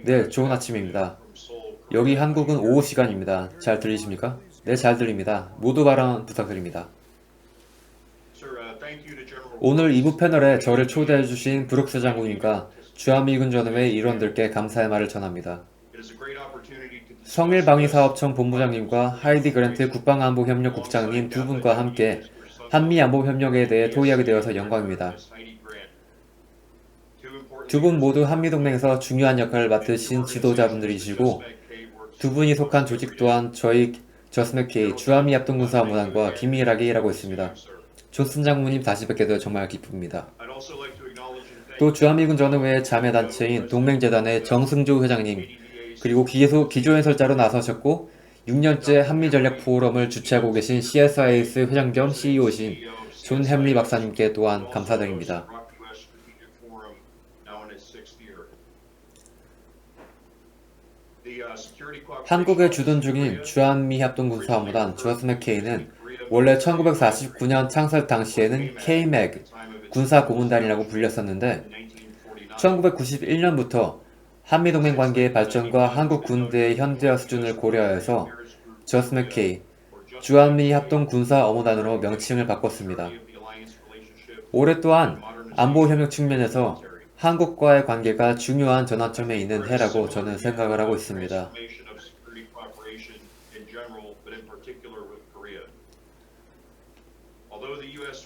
네, 좋은 아침입니다. 여기 한국은 오후 시간입니다. 잘 들리십니까? 네, 잘 들립니다. 모두 발언 부탁드립니다. 오늘 2부 패널에 저를 초대해주신 브룩스 장군님과 주한미군 전후의 일원들께 감사의 말을 전합니다. 성일방위사업청 본부장님과 하이디 그랜트 국방안보협력국장님 두 분과 함께 한미안보협력에 대해 토의하게 되어서 영광입니다. 두 분 모두 한미동맹에서 중요한 역할을 맡으신 지도자분들이시고 두 분이 속한 조직 또한 저희 저스 맥케이 주한미 합동군사무단과 긴밀하게 일하고 있습니다. 존슨 장군님 다시 뵙게 되어 정말 기쁩니다. 또 주한미군 전후의 자매단체인 동맹재단의 정승조 회장님 그리고 기조연설자로 나서셨고 6년째 한미전략포럼을 주최하고 계신 CSIS 회장 겸 CEO신 존 햄리 박사님께 또한 감사드립니다. 한국에 주둔 중인 주한미합동군사무단 저스 맥케이는 원래 1949년 창설 당시에는 KMAG 군사고문단이라고 불렸었는데 1991년부터 한미동맹 관계의 발전과 한국 군대의 현대화 수준을 고려해서 저스 맥케이 주한미합동군사어무단으로 명칭을 바꿨습니다. 올해 또한 안보협력 측면에서 한국과의 관계가 중요한 전환점에 있는 해라고 저는 생각을 하고 있습니다.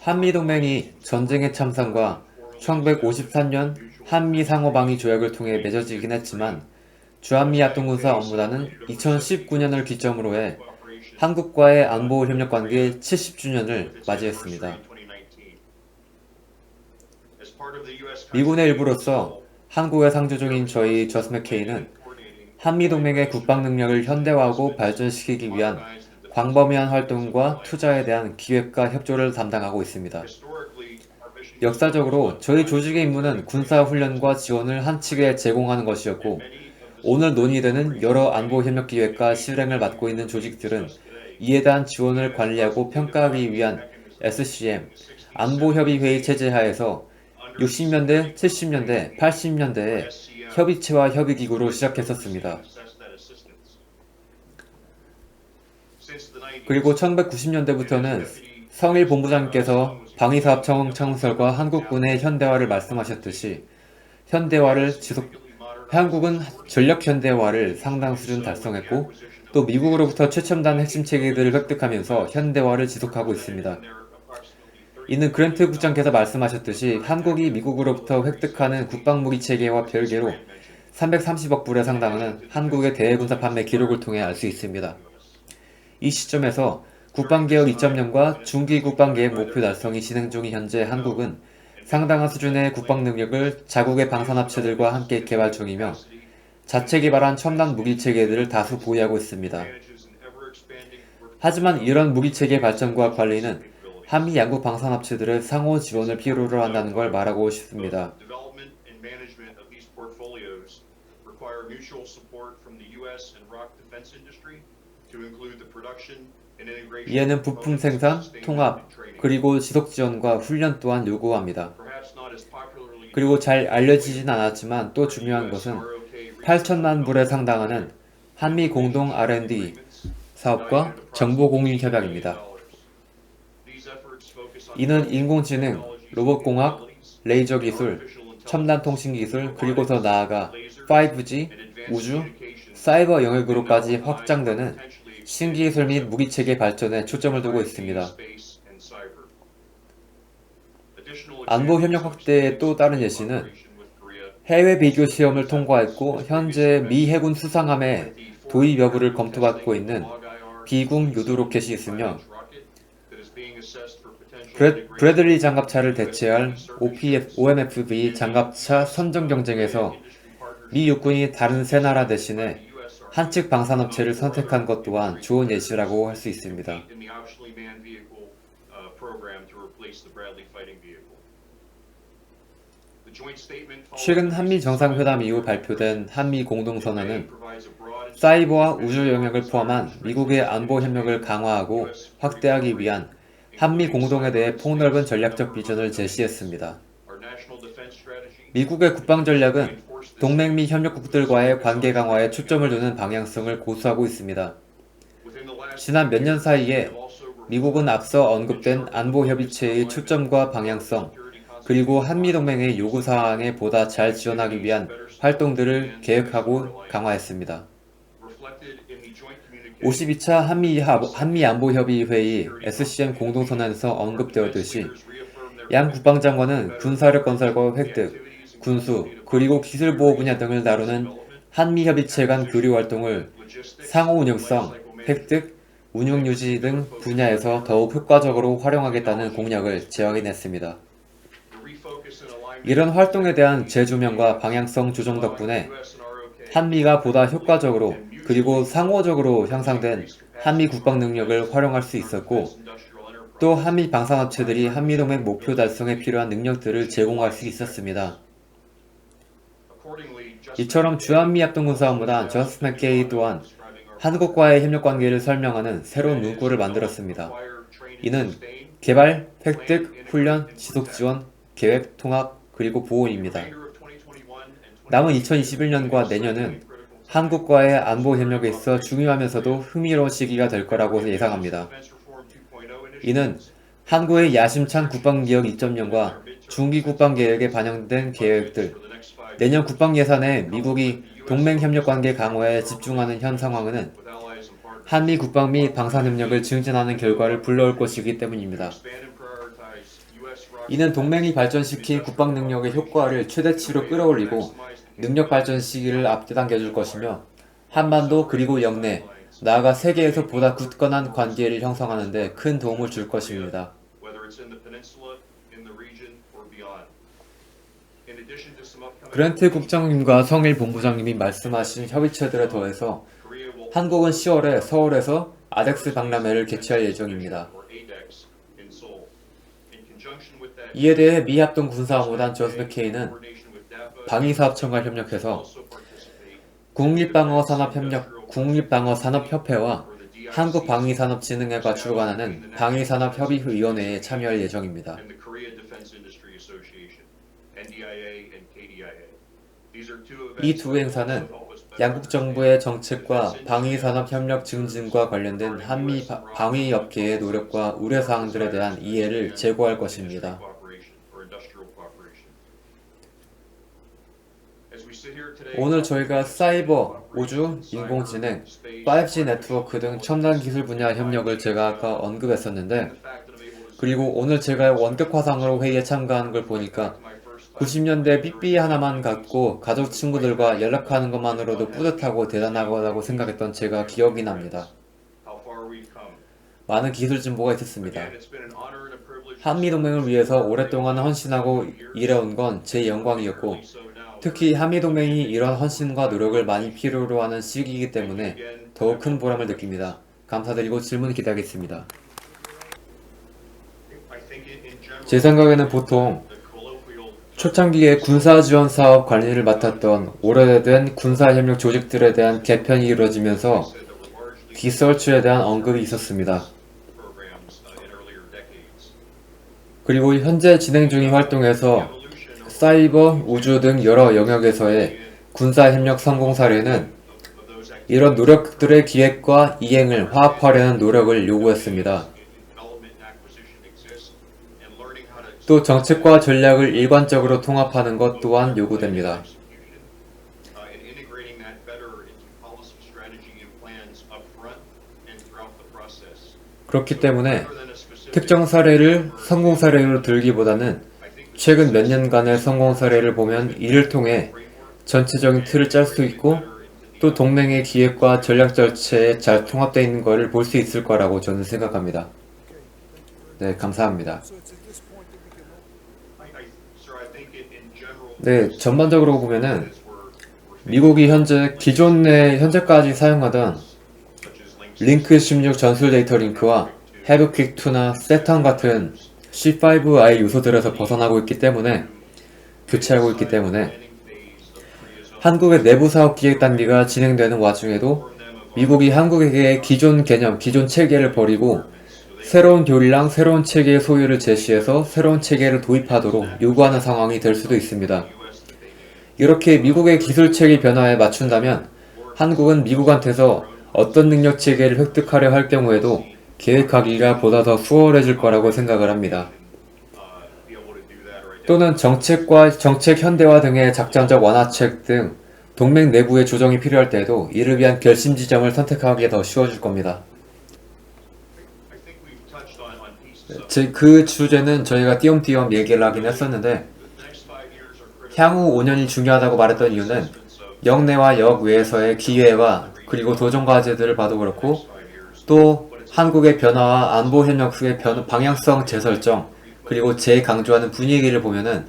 한미동맹이 전쟁의 참상과 1953년 한미상호방위 조약을 통해 맺어지긴 했지만 주한미합동군사업무단은 2019년을 기점으로 해 한국과의 안보협력 관계 70주년을 맞이했습니다. 미군의 일부로서 한국의 상주 중인 저희 저스 맥케이는 한미동맹의 국방능력을 현대화하고 발전시키기 위한 광범위한 활동과 투자에 대한 기획과 협조를 담당하고 있습니다. 역사적으로 저희 조직의 임무는 군사훈련과 지원을 한 측에 제공하는 것이었고 오늘 논의되는 여러 안보협력 기획과 실행을 맡고 있는 조직들은 이에 대한 지원을 관리하고 평가하기 위한 SCM, 안보협의회의 체제 하에서 60년대, 70년대, 80년대에 협의체와 협의기구로 시작했었습니다. 그리고 1990년대부터는 성일 본부장님께서 방위사업청 창설과 한국군의 현대화를 말씀하셨듯이 한국은 전력 현대화를 상당 수준 달성했고 또 미국으로부터 최첨단 핵심 체계들을 획득하면서 현대화를 지속하고 있습니다. 이는 그랜트 국장께서 말씀하셨듯이 한국이 미국으로부터 획득하는 국방무기 체계와 별개로 330억 불에 상당하는 한국의 대군사 판매 기록을 통해 알 수 있습니다. 이 시점에서 국방개혁 2.0과 중기 국방계획 목표 달성이 진행 중인 현재 한국은 상당한 수준의 국방 능력을 자국의 방산업체들과 함께 개발 중이며 자체 개발한 첨단 무기체계들을 다수 보유하고 있습니다. 하지만 이런 무기체계 발전과 관리는 한미 양국 방산업체들의 상호 지원을 필요로 한다는 걸 말하고 싶습니다. 이에는 부품 생산, 통합, 그리고 지속 지원과 훈련 또한 요구합니다. 그리고 잘 알려지진 않았지만 또 중요한 것은 8천만 불에 상당하는 한미 공동 R&D 사업과 정보 공유 협약입니다. 이는 인공지능, 로봇공학, 레이저 기술, 첨단 통신 기술, 그리고 더 나아가 5G, 우주, 사이버 영역으로까지 확장되는 신기술 및 무기체계 발전에 초점을 두고 있습니다. 안보협력 확대의 또 다른 예시는 해외 비교 시험을 통과했고 현재 미 해군 수상함의 도입 여부를 검토받고 있는 비궁 유도 로켓이 있으며 브래들리 장갑차를 대체할 OMFV 장갑차 선정 경쟁에서 미 육군이 다른 세 나라 대신에 한측 방산업체를 선택한 것 또한 좋은 예시라고 할 수 있습니다. 최근 한미 정상회담 이후 발표된 한미 공동선언은 사이버와 우주 영역을 포함한 미국의 안보 협력을 강화하고 확대하기 위한 한미 공동에 대해 폭넓은 전략적 비전을 제시했습니다. 미국의 국방 전략은 동맹 및 협력국들과의 관계 강화에 초점을 두는 방향성을 고수하고 있습니다. 지난 몇 년 사이에 미국은 앞서 언급된 안보협의체의 초점과 방향성, 그리고 한미동맹의 요구사항에 보다 잘 지원하기 위한 활동들을 계획하고 강화했습니다. 52차 한미안보협의회의 SCM 공동선언에서 언급되었듯이 양 국방장관은 군사력 건설과 획득, 군수, 그리고 기술보호 분야 등을 다루는 한미협의체 간 교류 활동을 상호 운영성, 획득, 운용 유지 등 분야에서 더욱 효과적으로 활용하겠다는 공약을 재확인했습니다. 이런 활동에 대한 재조명과 방향성 조정 덕분에 한미가 보다 효과적으로 그리고 상호적으로 향상된 한미 국방 능력을 활용할 수 있었고, 또 한미 방산업체들이 한미동맹 목표 달성에 필요한 능력들을 제공할 수 있었습니다. 이처럼 주한미합동군사업무단 저스트 맥케이 또한 한국과의 협력관계를 설명하는 새로운 문구를 만들었습니다. 이는 개발, 획득, 훈련, 지속지원, 계획, 통합, 그리고 보훈입니다. 남은 2021년과 내년은 한국과의 안보협력에 있어 중요하면서도 흥미로운 시기가 될 거라고 예상합니다. 이는 한국의 야심찬 국방개혁 2.0과 중기 국방계획에 반영된 계획들, 내년 국방예산에 미국이 동맹협력관계 강화에 집중하는 현 상황은 한미 국방 및 방산협력을 증진하는 결과를 불러올 것이기 때문입니다. 이는 동맹이 발전시킨 국방 능력의 효과를 최대치로 끌어올리고 능력 발전 시기를 앞당겨줄 것이며, 한반도 그리고 영내, 나아가 세계에서 보다 굳건한 관계를 형성하는 데 큰 도움을 줄 것입니다. 그랜트 국장님과 성일 본부장님이 말씀하신 협의체들에 더해서 한국은 10월에 서울에서 아덱스 박람회를 개최할 예정입니다. 이에 대해 미합동 군사무단 저스트 맥케이는 방위사업청과 협력해서 국립방어산업협회와 한국방위산업진흥회가 주관하는 방위산업협의위원회에 참여할 예정입니다. 이 두 행사는 양국 정부의 정책과 방위산업협력 증진과 관련된 한미 방위업계의 노력과 우려사항들에 대한 이해를 제고할 것입니다. 오늘 저희가 사이버, 우주, 인공지능, 5G 네트워크 등 첨단 기술 분야 협력을 제가 아까 언급했었는데, 그리고 오늘 제가 원격화상으로 회의에 참가하는 걸 보니까 90년대 삐삐 하나만 갖고 가족 친구들과 연락하는 것만으로도 뿌듯하고 대단하다고 생각했던 제가 기억이 납니다. 많은 기술 진보가 있었습니다. 한미동맹을 위해서 오랫동안 헌신하고 일해온 건 제 영광이었고, 특히 한미동맹이 이런 헌신과 노력을 많이 필요로 하는 시기이기 때문에 더욱 큰 보람을 느낍니다. 감사드리고 질문 기대하겠습니다. 제 생각에는 보통 초창기에 군사지원사업 관리를 맡았던 오래된 군사협력 조직들에 대한 개편이 이루어지면서 디서치에 대한 언급이 있었습니다. 그리고 현재 진행 중인 활동에서 사이버, 우주 등 여러 영역에서의 군사협력 성공 사례는 이런 노력들의 기획과 이행을 화합하려는 노력을 요구했습니다. 또 정책과 전략을 일관적으로 통합하는 것 또한 요구됩니다. 그렇기 때문에 특정 사례를 성공 사례로 들기보다는 최근 몇 년간의 성공 사례를 보면 이를 통해 전체적인 틀을 짤 수 있고, 또 동맹의 기획과 전략 절차에 잘 통합되어 있는 것을 볼 수 있을 거라고 저는 생각합니다. 네, 감사합니다. 네, 전반적으로 보면은 미국이 현재까지 사용하던 링크 16 전술 데이터 링크와 헤브퀵2나 세턴 같은 C5I 요소들에서 벗어나고 있기 때문에, 교체하고 있기 때문에 한국의 내부 사업 기획 단계가 진행되는 와중에도 미국이 한국에게 기존 개념, 기존 체계를 버리고 새로운 교리랑 새로운 체계의 소유를 제시해서 새로운 체계를 도입하도록 요구하는 상황이 될 수도 있습니다. 이렇게 미국의 기술체계 변화에 맞춘다면 한국은 미국한테서 어떤 능력 체계를 획득하려 할 경우에도 계획하기가 보다 더 수월해질 거라고 생각을 합니다. 또는 정책 현대화 등의 작전적 완화책 등 동맹 내부의 조정이 필요할 때에도 이를 위한 결심 지점을 선택하기가 더 쉬워질 겁니다. 그 주제는 저희가 띄엄띄엄 얘기를 하긴 했었는데, 향후 5년이 중요하다고 말했던 이유는 역내와 역외에서의 기회와 그리고 도전 과제들을 봐도 그렇고, 또 한국의 변화와 안보 협력의 방향성 재설정, 그리고 재강조하는 분위기를 보면은,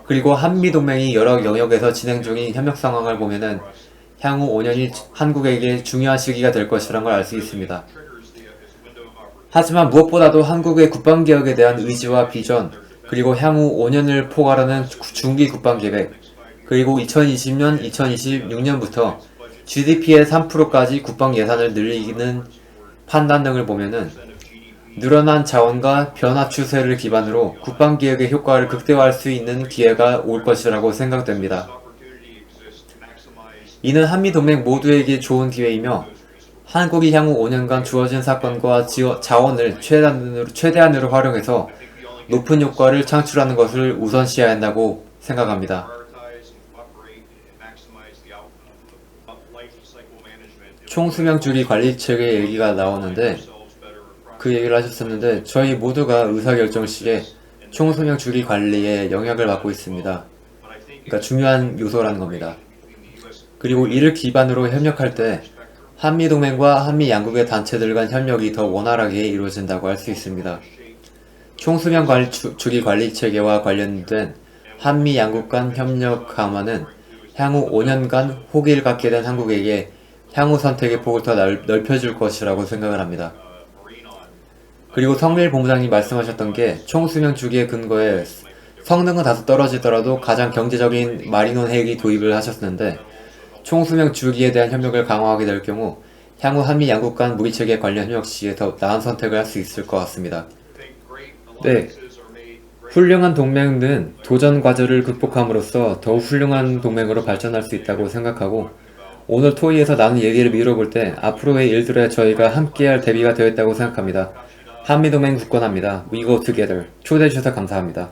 그리고 한미동맹이 여러 영역에서 진행 중인 협력 상황을 보면은 향후 5년이 한국에게 중요한 시기가 될 것이라는 걸 알 수 있습니다. 하지만 무엇보다도 한국의 국방개혁에 대한 의지와 비전, 그리고 향후 5년을 포괄하는 중기 국방계획, 그리고 2020년, 2026년부터 GDP의 3%까지 국방 예산을 늘리는 판단 등을 보면은 늘어난 자원과 변화 추세를 기반으로 국방개혁의 효과를 극대화할 수 있는 기회가 올 것이라고 생각됩니다. 이는 한미동맹 모두에게 좋은 기회이며 한국이 향후 5년간 주어진 사건과 자원을 최대한으로 활용해서 높은 효과를 창출하는 것을 우선시해야 한다고 생각합니다. 총수명주기 관리체계 얘기가 나오는데, 그 얘기를 하셨었는데, 저희 모두가 의사결정 시에 총수명 주기 관리에 영향을 받고 있습니다. 그러니까 중요한 요소라는 겁니다. 그리고 이를 기반으로 협력할 때 한미동맹과 한미 양국의 단체들 간 협력이 더 원활하게 이루어진다고 할 수 있습니다. 총수명 주기 관리 체계와 관련된 한미 양국 간 협력 강화는 향후 5년간 호기를 갖게 된 한국에게 향후 선택의 폭을 더 넓혀줄 것이라고 생각을 합니다. 그리고 성밀 본부장님 말씀하셨던 게 총수명 주기의 근거에 성능은 다소 떨어지더라도 가장 경제적인 마리논 헬기 도입을 하셨는데, 총수명 주기에 대한 협력을 강화하게 될 경우 향후 한미 양국 간 무기체계 관련 협력 시에 더 나은 선택을 할 수 있을 것 같습니다. 네, 훌륭한 동맹은 도전 과제를 극복함으로써 더욱 훌륭한 동맹으로 발전할 수 있다고 생각하고, 오늘 토의에서 나눈 얘기를 미뤄볼 때 앞으로의 일들에 저희가 함께할 대비가 되었다고 생각합니다. 한미동맹 굳건합니다. We go together. 초대해주셔서 감사합니다.